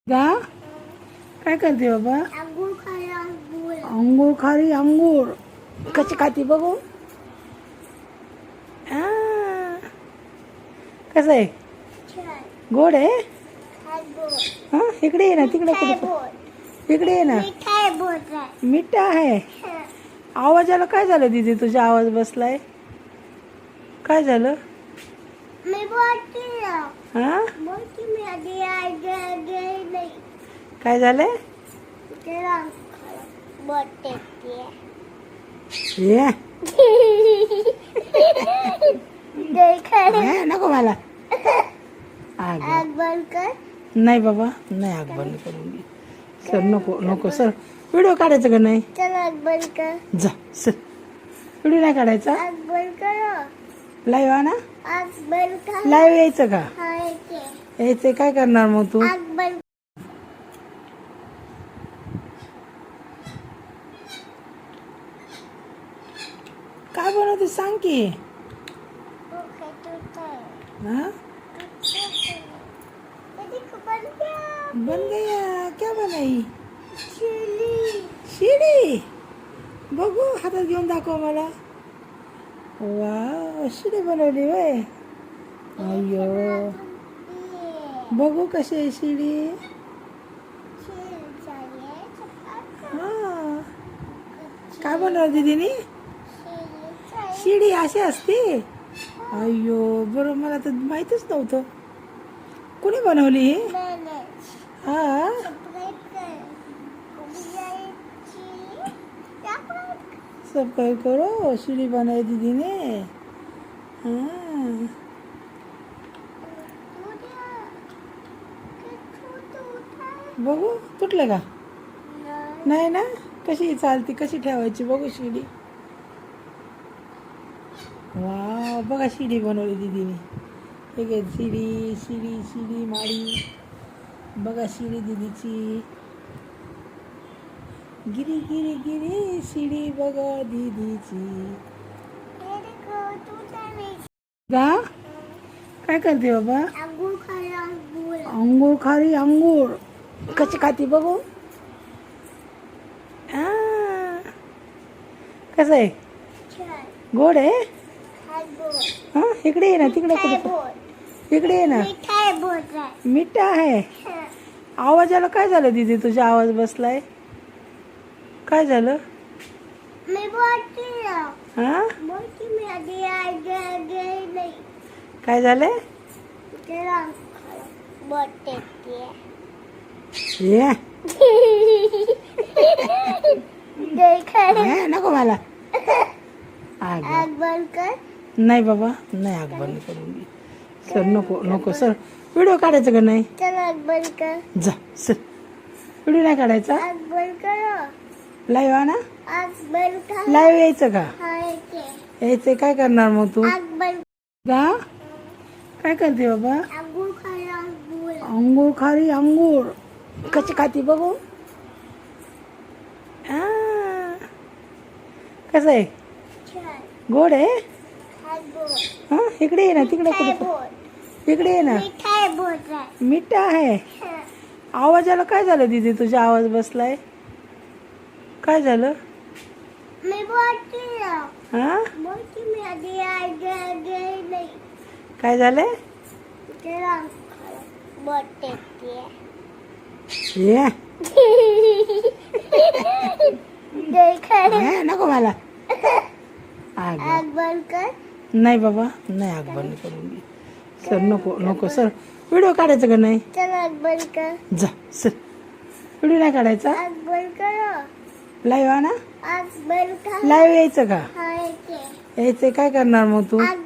गा काय करते बाबा? अंगूर खाली अंगूर. अंगूर खारी अंगूर कशी खाती बघू. आ, कसं आहे? छान. गोड आहे. हाय बोल. हा इकडे ये ना, तिकडे मिठाई कुठे बोल. इकडे ये ना. मिठाई बोल. मिठा आहे. आवाजाला काय झालं दीदी? तुझा आवाज बसलाय. काय झालं? मी बोलते ना. हा बोलते मी आधी आधी नाही. काय झालंय? तेरा बोलते ते. ये देखा हे, नको मला. आग आग बंद कर. नाही बाबा, नाही आग बंद करून घे. सर नको नको सर. व्हिडिओ काढायचं का नाही? चल आग बंद कर. जा सर. व्हिडिओ नाही काढायचा. आग बंद कर. लाईव्ह आहे ना? आग बंद कर. लाईव्ह यायचं का? हाय ते. यायचं काय करणार मग तू? आग बंद. काय बनवते सांग की. ओके तू कर. हाँ कधी बंद कर. बन गया. क्या बनाई? चिली. शिडी. बघू हातात घेऊन दाखव मला. वा शिडी बनवली वय. अय्यो बघू कशी आहे शिडी. हा काय बनवलं दीदीनी? शिडी अशी असते. अय्यो बरं, मला तर माहितच नव्हतं. कोणी बनवली ही? हा सबस्क्राइब करो. शिडी बनाई दीदी ने. हाँ बघू तुटलं का? नाही ना. कशी चालती, कशी ठेवायची बघू शिडी. वा बघा शिडी बनवली दीदीने. ठीक आहे शिडी शिडी शिडी माडी. बघा शिडी दीदीची. गिरी गिरी गिरी शिडी बघा दीदीची. गा काय करते बाबा? अंगूर खाली अंगूर. अंगूर खारी अंगूर कशी खाती बघू. आ, कसं आहे? छान. गोड आहे. हाय बोल. हा इकडे ये ना, तिकडे मिठाई कुठे बोल. इकडे ये ना. मिठाई बोल. मिठा आहे. आवाजाला काय झालं दीदी? तुझा आवाज बसलाय. काय झालं? मी बोलते ना. हा बोलते मी आधी आधी नाही. काय झालंय? तेरा बोलते ते. ये देखा हे, नको मला. आग आग बंद कर. नाही बाबा, नाही आग बंद करून घे. सर नको नको सर. व्हिडिओ काढायचं का नाही? चल आग बंद कर. जा सर. व्हिडिओ नाही काढायचा. आग बंद कर. लाईव्ह आहे ना? आग बंद कर. लाईव्ह यायचं का? हाय ते. यायचं काय करणार मग तू? आग बंद. गा काय करते बाबा? अंगूर खाली अंगूर. अंगूर खारी अंगूर कशी खाती बघू. आ, कसं आहे? छान. गोड आहे. हाय बोल. हा इकडे ये ना, तिकडे मिठाई कुठे बोल. इकडे ये ना. मिठाई बोल. मिठा आहे. आवाजाला काय झालं दीदी? तुझा आवाज बसलाय. काय झालं? मी बोलते ना. हा बोलते मी आधी आधी नाही. काय झालंय? तेरा बोलते ते. ये देखा हे, नको मला. आग आग बंद कर. नाही बाबा, नाही आग बंद करून घे. सर नको नको सर. व्हिडिओ काढायचं का नाही? चल आग बंद कर. जा सर. व्हिडिओ नाही काढायचा. आग बंद कर. लाईव्ह आहे ना? आग बंद कर. लाईव्ह यायचं का? हाय ते. यायचं काय करणार मग तू? आग